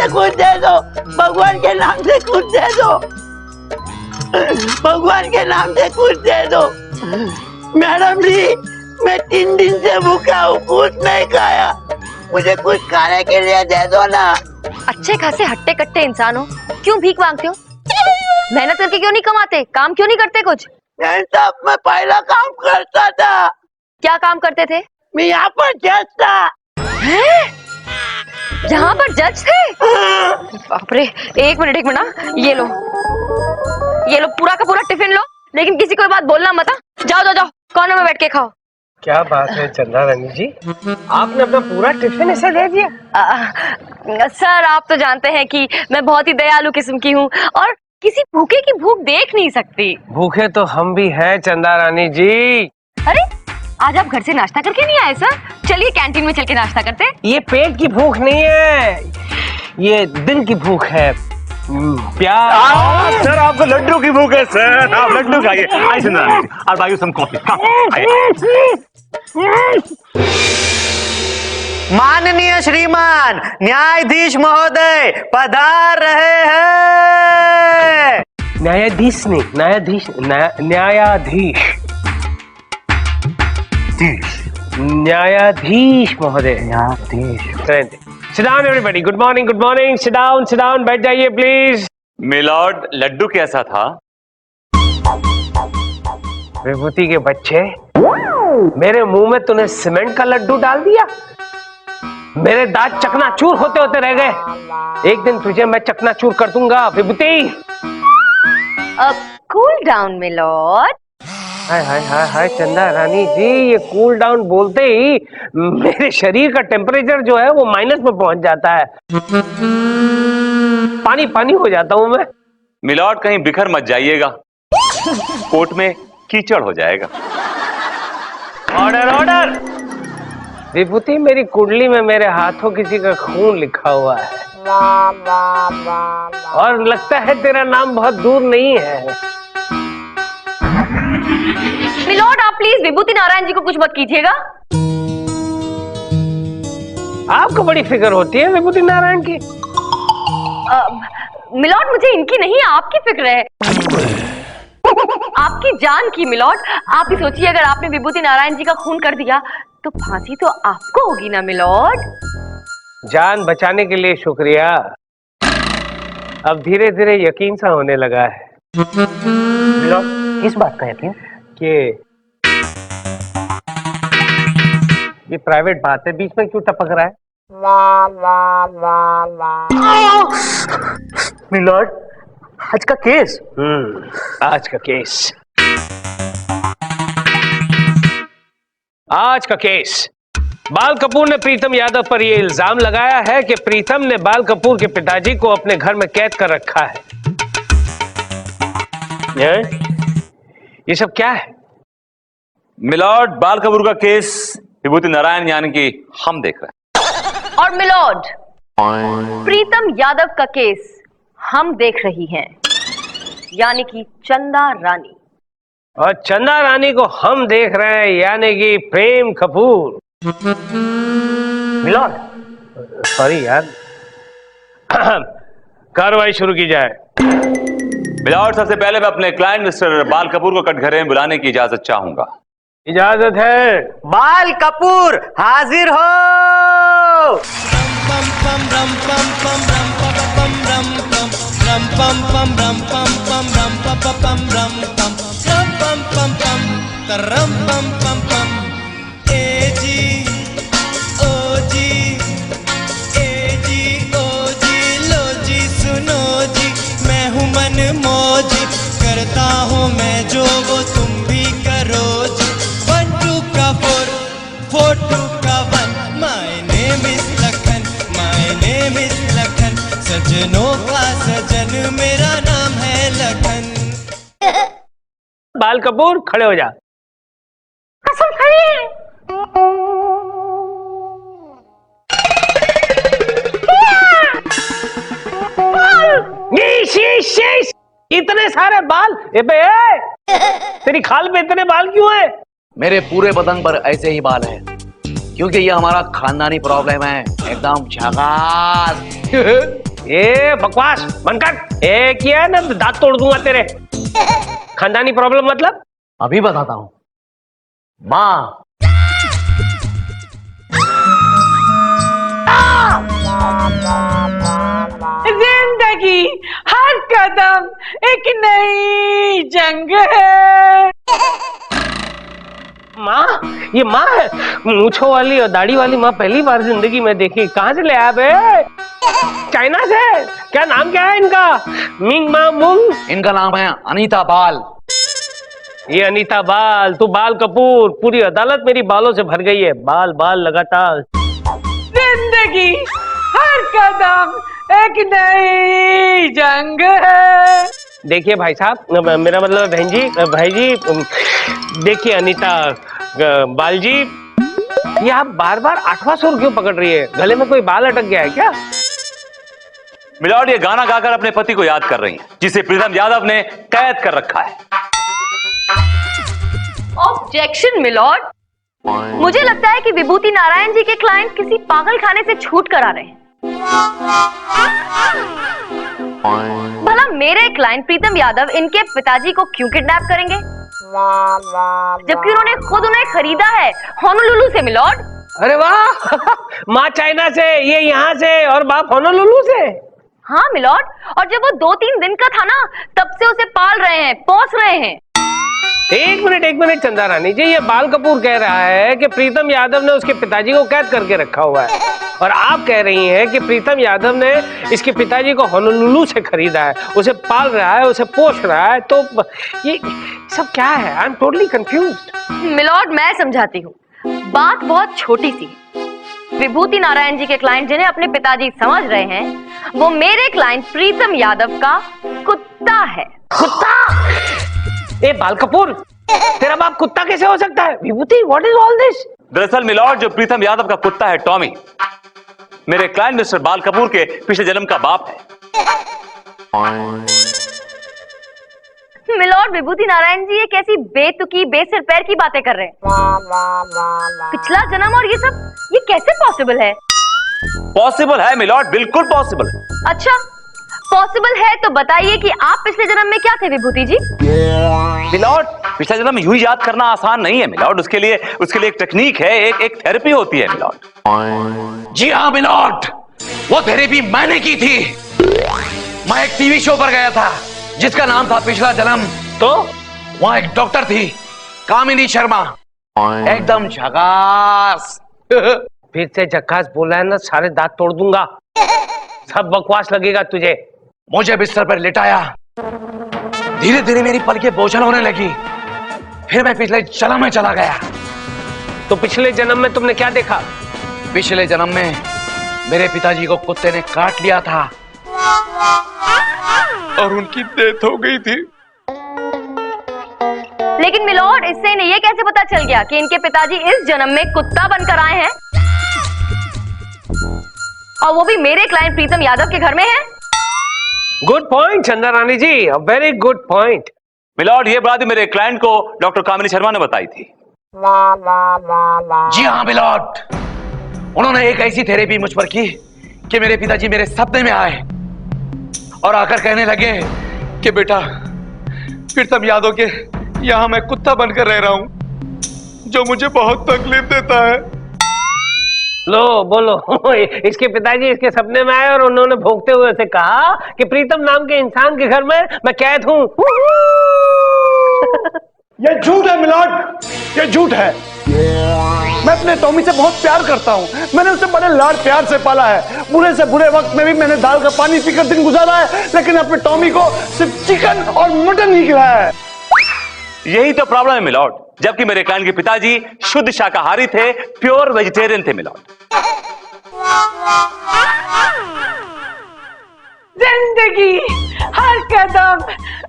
मुझे कुछ दे दो, भगवान के नाम से कुछ दे दो, भगवान के नाम से कुछ दे दो। मैडम जी, मैं 3 दिन से भूखा हूँ, कुछ नहीं खाया, मुझे कुछ खाने के लिए दे दो ना। अच्छे खासे हट्टे कट्टे इंसान हो, क्यों भीख मांगते हो? मेहनत करके क्यों नहीं कमाते? काम क्यों नहीं करते कुछ? साहब, मैं पहला काम करता था। क्या काम करते थे? मैं यहाँ पर जज था। यहाँ पर जज थे? बाप रे, एक मिनट ना, ये लो पूरा का पूरा टिफिन लो, लेकिन किसी को ये बात बोलना मत। जाओ जाओ जाओ, कॉर्नर में बैठ के खाओ। क्या बात है चंदा रानी जी, आपने अपना पूरा टिफिन ऐसे दे दिया? सर, आप तो जानते हैं कि मैं बहुत ही दयालु किस्म की हूँ और किसी भूखे की भूख देख नहीं सकती। भूखे तो हम भी हैं चंदा रानी जी। अरे, आज आप घर से नाश्ता करके नहीं आए सर? चलिए कैंटीन में चल के नाश्ता करते हैं। ये पेट की भूख नहीं है, ये दिल की भूख है। प्यार। सर, आपको लड्डू की भूख है सर, आप लड्डू खाइए। आइए चंदा रानी जी, I'll buy you some coffee. माननीय श्रीमान न्यायाधीश महोदय पधार रहे हैं। न्यायाधीश नहीं, न्यायाधीश न्यायाधीश महोदय, न्यायाधीश। Sit down everybody. Good morning, good morning. Sit down. बैठ जाइए प्लीज। मिलॉर्ड, लड्डू कैसा था? विभूति के बच्चे, मेरे मुंह में तूने सीमेंट का लड्डू डाल दिया। मेरे दांत चकनाचूर होते होते रह गए। एक दिन तुझे मैं चकनाचूर कर दूंगा विभूति। Cool down milord. हाय हाय हाय हाय चंदा रानी जी, ये कूल डाउन बोलते ही मेरे शरीर का टेम्परेचर जो है वो माइनस में पहुंच जाता है। पानी पानी हो जाता हूं मैं। मिलॉर्ड, कहीं बिखर मत जाइएगा, कोर्ट में कीचड़ हो जाएगा। Order order. विभूति, मेरी कुंडली में मेरे हाथों किसी का खून लिखा हुआ है और लगता है तेरा नाम बहुत दूर नहीं है। मिलॉर्ड, आप प्लीज विभूति नारायण जी को कुछ मत कीजिएगा। आपको बड़ी फिक्र होती है विभूति नारायण की? मिलॉर्ड, मुझे इनकी नहीं, आपकी फिक्र है, आपकी जान की। मिलॉर्ड, आप ही सोचिए, अगर आपने विभूति नारायण जी का खून कर दिया तो फांसी तो आपको होगी ना मिलॉर्ड। जान बचाने के लिए शुक्रिया, अब धीरे धीरे यकीन सा होने लगा है। किस बात का यकीन? कि ये प्राइवेट बात है, बीच में क्यों टपक रहा है? मिलॉर्ड, आज का केस। आज का केस, आज का केस। बाल कपूर ने प्रीतम यादव पर यह इल्जाम लगाया है कि प्रीतम ने बाल कपूर के पिताजी को अपने घर में कैद कर रखा है। ये सब क्या है? मिलॉर्ड, बाल कपूर का केस विभूति नारायण यानी कि हम देख रहे हैं। और मिलॉर्ड, प्रीतम यादव का केस हम देख रही हैं, यानी कि चंदा रानी। और चंदा रानी को हम देख रहे हैं, यानी कि प्रेम कपूर। मिलॉर्ड, सॉरी यार। कार्रवाई शुरू की जाए। मिलॉर्ड, सबसे पहले मैं अपने क्लाइंट मिस्टर बाल कपूर को कटघरे में बुलाने की इजाजत चाहूंगा। इजाजत है। बाल कपूर हाजिर हो। मैं हूँ मन मौज करता हूँ मैं जो वो तुम भी करो जी। 1 2 का 4 4 2 का 1 my name is Lakhan, my name is Lakhan, सजनों का सजन मेरा नाम है लखन। बाल कपूर खड़े हो जा। कसम खाइए। इतने सारे बाल, तेरी खाल पे इतने बाल क्यों है? मेरे पूरे बदन पर ऐसे ही बाल हैं, क्योंकि ये हमारा खानदानी प्रॉब्लम है, एकदम झकास। ए बकवास बंद कर। ए किया है ना दांत तोड़ दूंगा तेरे। खानदानी प्रॉब्लम मतलब? अभी बताता हूँ। माँ, जिंदगी हर कदम एक नई जंग है। माँ, ये माँ है? मूंछों वाली और दाढ़ी वाली माँ पहली बार जिंदगी में देखी। कहाँ से ले आया बे? चाइना से? क्या नाम क्या है इनका? मिंग मा मुंग? इनका नाम है अनीता बाल। ये अनीता बाल, तू बाल कपूर। पूरी अदालत मेरी बालों से भर गई है। बाल बाल लगातार। जिंदगी हर कदम एक नई जंग है। देखिए भाई साहब, मेरा मतलब बहन जी, भाई जी, देखिए अनीता बाल जी, ये आप बार बार 8वां सुर क्यों पकड़ रही है? गले में कोई बाल अटक गया है क्या? मिलॉर्ड, ये गाना गाकर अपने पति को याद कर रही हैं, जिसे प्रीतम यादव ने कैद कर रखा है। ऑब्जेक्शन मिलॉर्ड, मुझे लगता है कि विभूति नारायण जी के क्लाइंट किसी पागल खाने से छूट कर आ रहे हैं। भला मेरे क्लाइंट प्रीतम यादव इनके पिताजी को क्यों किडनैप करेंगे, जबकि उन्होंने खुद उन्हें खरीदा है होनोलुलु से मिलॉर्ड। अरे वाह माँ चाइना से, ये यहाँ से और बाप होनोलुलु से। हाँ मिलॉर्ड, और जब वो 2-3 दिन का था ना, तब से उसे पाल रहे हैं, पोस रहे हैं। एक मिनट चंदा रानी जी, ये बाल कपूर कह रहा है कि प्रीतम यादव ने उसके पिताजी को कैद करके रखा हुआ है, और आप कह रही हैं कि प्रीतम यादव ने इसके पिताजी को होनोलुलु से खरीदा है, उसे पाल रहा है, उसे पोष रहा है। तो ये सब क्या है? I am totally confused. Milord, मैं समझाती हूँ। बात बहुत छोटी सी है। विभूति नारायण जी के क्लाइंट जिन्हें अपने पिताजी समझ रहे हैं, वो मेरे क्लाइंट प्रीतम यादव का कुत्ता है। कुत्ता? ए बाल कपूर, तेरा बाप कुत्ता कैसे हो सकता है? विभूति, व्हाट इज ऑल दिस? दरअसल मिलॉर्ड, जो प्रीतम यादव का कुत्ता है टॉमी, मेरे क्लाइंट मिस्टर बाल कपूर के पिछले जन्म का बाप है। मिलॉर्ड, विभूति नारायण जी ये कैसी बेतुकी बेसिर पैर की बातें कर रहे हैं? पिछला जन्म और ये सब, ये कैसे पॉसिबल है? पॉसिबल है मिलॉर्ड, बिल्कुल पॉसिबल है। अच्छा, पॉसिबल है तो बताइए कि आप पिछले जन्म में क्या थे विभूति जी? मिलॉर्ड, पिछला जन्म यूं ही याद करना आसान नहीं है मिलॉर्ड, उसके लिए एक टेक्निक है, एक थेरेपी होती है मिलॉर्ड। जी हाँ मिलॉर्ड, वो थेरेपी मैंने की थी। मैं एक टीवी शो पर गया था जिसका नाम था पिछला जन्म। तो वहाँ एक डॉक्टर थी, कामिनी शर्मा, एकदम झकास। फिर से झक्कास बोला है ना, सारे दांत तोड़ दूंगा। सब बकवास लगेगा तुझे। मुझे बिस्तर पर लिटाया, धीरे धीरे मेरी पलकें बोझल होने लगी। फिर मैं पिछले जन्म में चला गया। तो पिछले जन्म में तुमने क्या देखा? पिछले जन्म में मेरे पिताजी को कुत्ते ने काट लिया था और उनकी डेथ हो गई थी। लेकिन मिलॉर्ड, इससे इन्हें ये कैसे पता चल गया कि इनके पिताजी इस जन्म में कुत्ता बनकर आए हैं, और वो भी मेरे क्लाइंट प्रीतम यादव के घर में है? गुड पॉइंट चंदा रानी जी, वेरी गुड पॉइंट। मिलॉर्ड, ये बात मेरे क्लाइंट को डॉक्टर कामिनी शर्मा ने बताई थी। जी हाँ मिलॉर्ड, उन्होंने एक ऐसी थेरेपी मुझ पर की कि मेरे पिताजी मेरे सपने में आए और आकर कहने लगे कि बेटा, प्रीतम यादव के यहाँ मैं कुत्ता बनकर रह रहा हूँ, जो मुझे बहुत तकलीफ देता है। लो बोलो इसके पिताजी इसके सपने में आए और उन्होंने भोंकते हुए उसे कहा कि प्रीतम नाम के इंसान के घर में मैं कैद हूँ। ये झूठ है मिलॉर्ड, ये झूठ है। मैं अपने टॉमी से बहुत प्यार करता हूँ। मैंने उसे बड़े लाड प्यार से पाला है। बुरे से बुरे वक्त में भी मैंने दाल का पानी पीकर दिन गुजारा है, लेकिन अपने टॉमी को सिर्फ चिकन और मटन ही खिलाया है। यही तो प्रॉब्लम है मिलॉर्ड, जबकि मेरे क्लाइंट के पिताजी शुद्ध शाकाहारी थे, प्योर वेजिटेरियन थे मिलॉर्ड। जिंदगी हर कदम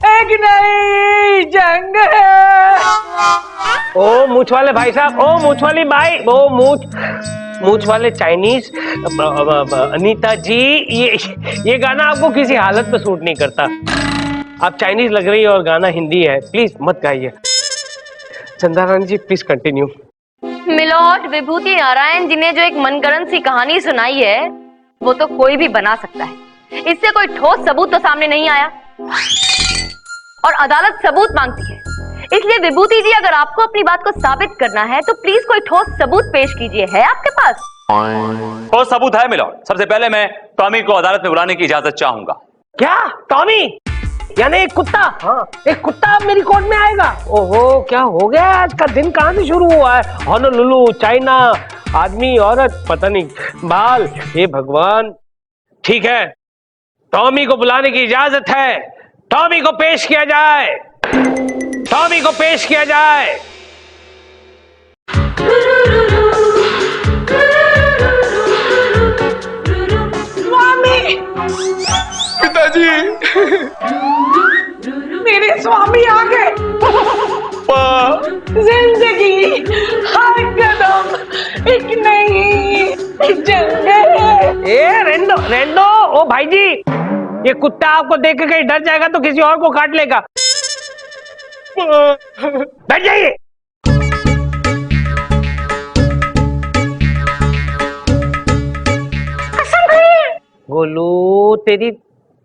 एक नई जंग है। ओ मूछ वाले भाई साहब, ओ मूछ वाली भाई, ओ मूछ वाले चाइनीज अनीता जी, ये गाना आपको किसी हालत में सूट नहीं करता। आप चाइनीज लग रही है और गाना हिंदी है, प्लीज मत गाइए। चंदा रानी जी प्लीज कंटिन्यू। मिलॉर्ड, विभूति नारायण जी ने जो एक मनगढ़ंत सी कहानी सुनाई है, वो तो कोई भी बना सकता है, इससे कोई ठोस सबूत तो सामने नहीं आया और अदालत सबूत मांगती है। इसलिए विभूति जी, अगर आपको अपनी बात को साबित करना है तो प्लीज कोई ठोस सबूत पेश कीजिए। है आपके पास? ठोस सबूत है मिलॉर्ड। सबसे पहले मैं टॉमी को अदालत में बुलाने की इजाजत चाहूंगा। क्या? टॉमी यानी एक कुत्ता? हाँ, एक कुत्ता अब मेरी कोर्ट में आएगा? ओहो, क्या हो गया? आज का दिन कहां से शुरू हुआ है? होनोलुलु, चाइना, आदमी, औरत, पता नहीं बाल। हे भगवान। ठीक है, टॉमी को बुलाने की इजाजत है। टॉमी को पेश किया जाए। टॉमी को पेश किया जाए। स्वामी, पिताजी, मेरे स्वामी आ गए। जिंदगी हर कदम एक नई जंग। ए रेंडो रेंडो, ओ भाई जी, ये कुत्ता आपको देख के कहीं डर जाएगा तो किसी और को काट लेगा। बैठ जाइए। गोलू,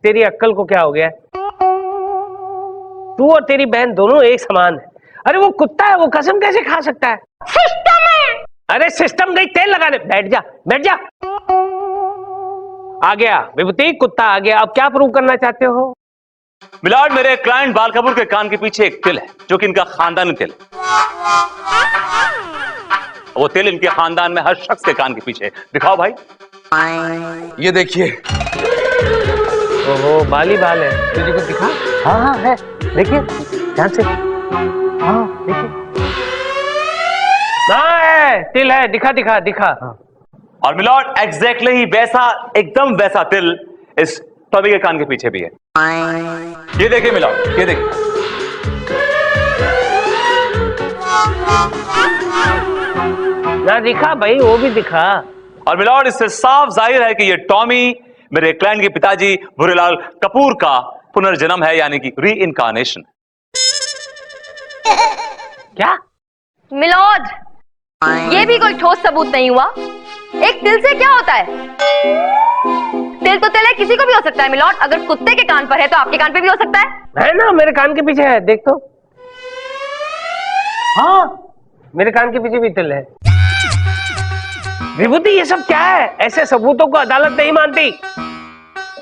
तेरी अक्ल को क्या हो गया? तू और तेरी बहन दोनों एक समान है। अरे वो कुत्ता है, वो कसम कैसे खा सकता है? सिस्टम है। अरे सिस्टम नहीं, तेल लगाने। बैठ जा, बैठ जा। आ गया विभूति, कुत्ता आ गया। अब क्या प्रूव करना चाहते हो? मिलॉर्ड, मेरे क्लाइंट बाल कपूर के कान के पीछे एक तिल है जो कि इनका खानदानी तिल है। वो तिल इनके खानदान में हर शख्स के कान के पीछे। दिखाओ भाई। ये देखिए। ओहो, बाल ही बाल है। तुझे कुछ दिखा? हाँ हाँ है, देखिए ध्यान से। हाँ देखिए, हाँ है, तिल है। दिखा दिखा दिखा। और मिलॉर्ड, एग्जैक्टली ही वैसा, एकदम वैसा तिल इस टॉमी के कान के पीछे भी है। ये देखिए मिलॉर्ड, ये देखिए। ना दिखा भाई, वो भी दिखा। और मिलॉर्ड, इससे साफ जाहिर है कि ये टॉमी मेरे क्लाइंट के पिताजी भूरेलाल कपूर का पुनर्जन्म है, यानी कि री इनकारनेशन। क्या? मिलॉर्ड, ये भी कोई ठोस सबूत नहीं हुआ। एक तिल से क्या होता है? तिल तो तिल है, किसी को भी हो सकता है मिलॉर्ड। अगर कुत्ते के कान पर है तो आपके कान पे भी हो सकता है ना, मेरे कान के पीछे है, देख तो। हाँ, मेरे कान के पीछे भी तिल है। विभूति, ये सब क्या है? ऐसे सबूतों को अदालत नहीं मानती।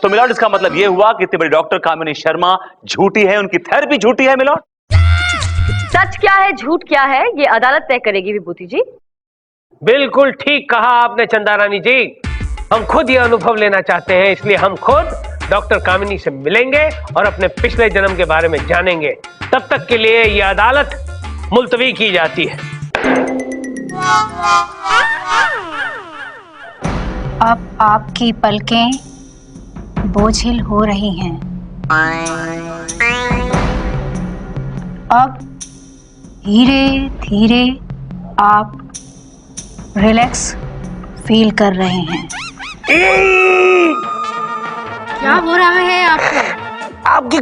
तो मिलॉर्ड, इसका मतलब यह हुआ कि इतनी बड़ी डॉक्टर कामिनी शर्मा झूठी है, उनकी थेरेपी झूठी है मिलॉर्ड। सच क्या है, झूठ क्या है, ये अदालत तय करेगी विभूति जी। बिल्कुल ठीक कहा आपने चंदा रानी जी। हम खुद ये अनुभव लेना चाहते हैं, इसलिए हम खुद डॉक्टर कामिनी से मिलेंगे और अपने पिछले जन्म के बारे में जानेंगे। तब तक के लिए ये अदालत मुलतवी की जाती है। अब आपकी पलकें बोझिल हो रही हैं। अब धीरे धीरे आप रिलैक्स फील कर रहे हैं। क्या हो रहा है आपको? आपकी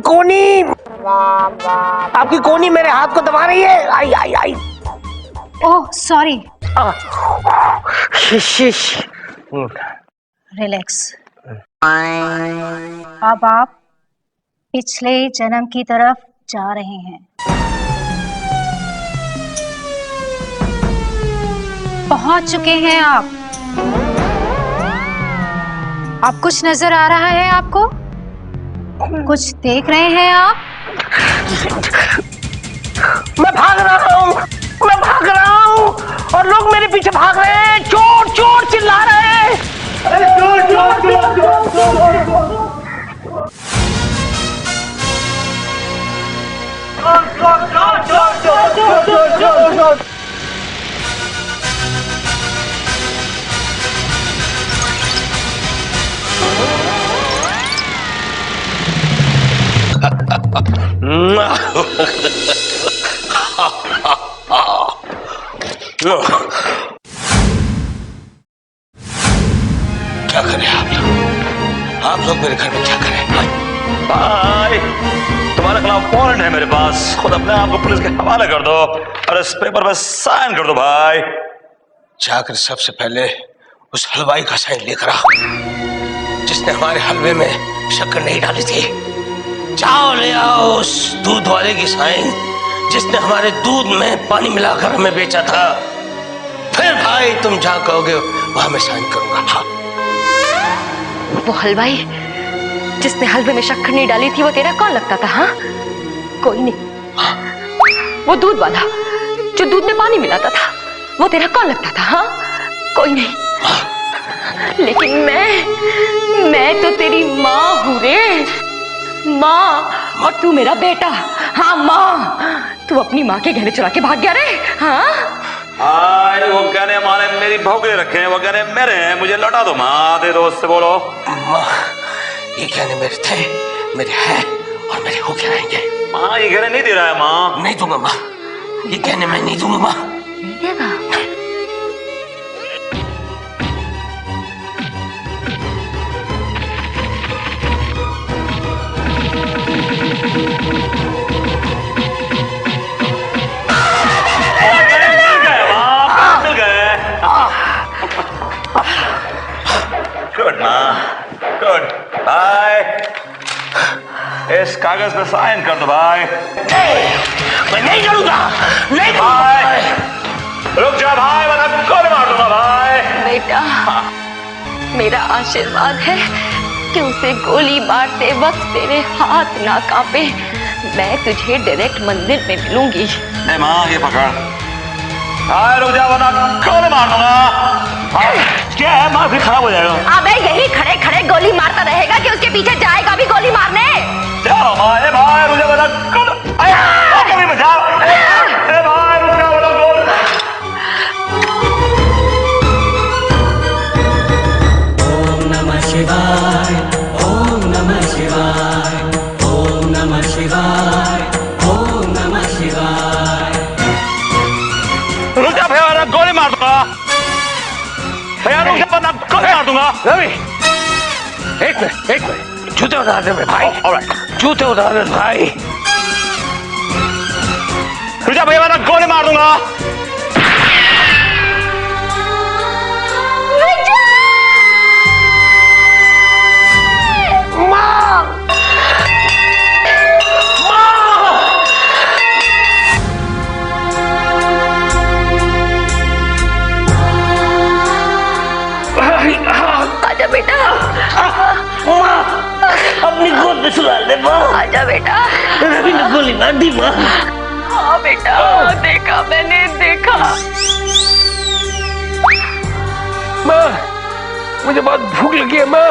कोनी मेरे हाथ को दबा रही है। आई आई आई। Oh sorry. रिलैक्स। अब आप पिछले जन्म की तरफ जा रहे हैं। पहुंच चुके हैं आप। आप कुछ नजर आ रहा है आपको? कुछ देख रहे हैं आप? मैं भाग रहा हूँ और लोग मेरे पीछे भाग रहे हैं। चोर चोर चिल्ला रहे हैं। अरे चोर चोर चोर चोर चोर चोर। क्या करें आप लोग मेरे घर में क्या करें? भाई, तुम्हारे खिलाफ वारंट है मेरे पास। खुद अपने आप को पुलिस के हवाले कर दो और इस पेपर पर साइन कर दो भाई। जाकर सबसे पहले उस हलवाई का साइन लेकर आ। जिसने हमारे हलवे में शक्कर नहीं डाली थी। जाओ ले आओ उस दूध वाले की साइन जिसने हमारे दूध में पानी मिलाकर हमें बेचा था। फिर भाई तुम जहाँ कहोगे वहां मैं साइन करूंगा। हाँ। वो हलवाई जिसने हलवे में शक्कर नहीं डाली थी वो तेरा कौन लगता था? हाँ, कोई नहीं। वो दूध वाला जो दूध में पानी मिलाता था वो तेरा कौन लगता था? हाँ, कोई नहीं। लेकिन मैं तो तेरी माँ हूँ रे, माँ, और तू मेरा बेटा। हाँ माँ, तू अपनी माँ के गहने चुरा के भाग गया रे। हाँ, वो गहने माने मेरी बहू के रखे हैं, वो गहने मेरे हैं, मुझे लौटा दो माँ। दे दोस्त से बोलो। माँ, ये गहने मेरे थे, मेरे हैं और मेरे होके रहेंगे। माँ ये गहने नहीं दे रहा है माँ। नहीं दूंगा माँ, ये गहने मैं नहीं दूंगा माँ। नहीं देगा? गुड माँ, गुड। भाई इस कागज पे साइन कर दो भाई। मैं नहीं करूंगा, नहीं भाई रुक जा भाई, वरना गोली मार दूंगा भाई। बेटा, मेरा आशीर्वाद है कि उसे गोली मारते वक्त तेरे हाथ ना कांपे। मैं तुझे डायरेक्ट मंदिर में मिलूंगी। नहीं माँ, ये पकड़। भाई रुक जा वरना गोली मार दूंगा। क्या है माँ, फिर खराब हो जाएगा। अबे यही खड़े खड़े गोली मारता रहेगा कि उसके पीछे जाएगा भी गोली मारने? चलो माँ, ए भाई मुझे वरना गोली बचाओ। ए भाई रुक जा वरना गोली। ओम नमः शिवाय, ओम नमः शिवाय, ओम नमः शिवाय, ओम नमः शिवाय। रुक जा भैया, वरना गोली मार दूंगा। भैया रुक जा वरना गोली मार दूंगा। रवि, एक मिनट, जूते उतार दे मेरे भाई। जूते उतार दे भाई। रुक जा भैया, वरना गोली मार दूंगा। आजा बेटा, अपनी गोद में सुला ले माँ। आजा बेटा। रवि ने गोली मार दी माँ। हाँ बेटा, देखा मैंने, देखा। माँ, मुझे बहुत भूख लगी है माँ,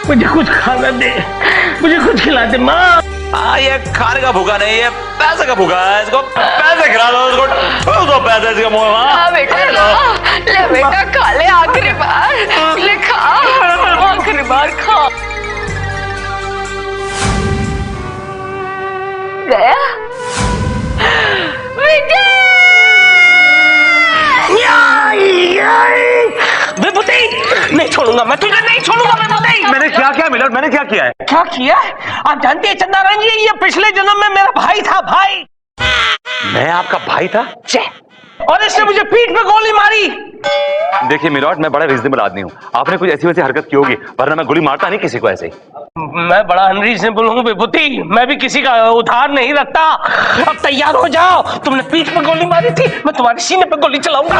मुझे कुछ खाना दे, मुझे कुछ खिला दे माँ। हाँ, ये खाने का भूखा नहीं, ये पैसे का भूखा है। इसको पैसे खिला दो, उसको पैसे इसके मुंह में। हाँ बेटा, ले बेटा, खा ले आखिरी बार, ले खा, आखिरी बार खा। गया नहीं छोड़ूंगा मैं तुझे, नहीं छोड़ूंगा मैं विभूति। मैंने क्या किया मिलट, मैंने क्या किया है? क्या किया? आप जानते हैं चंदाराम जी, ये पिछले जन्म में मेरा भाई था, भाई। मैं आपका भाई था? और इसने मुझे पीठ पे गोली मारी। देखिए मिलॉर्ड, मैं बड़ा रीजनेबल आदमी हूँ। आपने कुछ ऐसी वैसी हरकत की होगी, वरना मैं गोली मारता नहीं किसी को ऐसे ही। मैं बड़ा अनरीजनेबल हूँ विभूति, मैं भी किसी का उधार नहीं रखता। अब तैयार हो जाओ, तुमने पीठ पे गोली मारी थी, मैं तुम्हारे सीने पे गोली चलाऊंगा।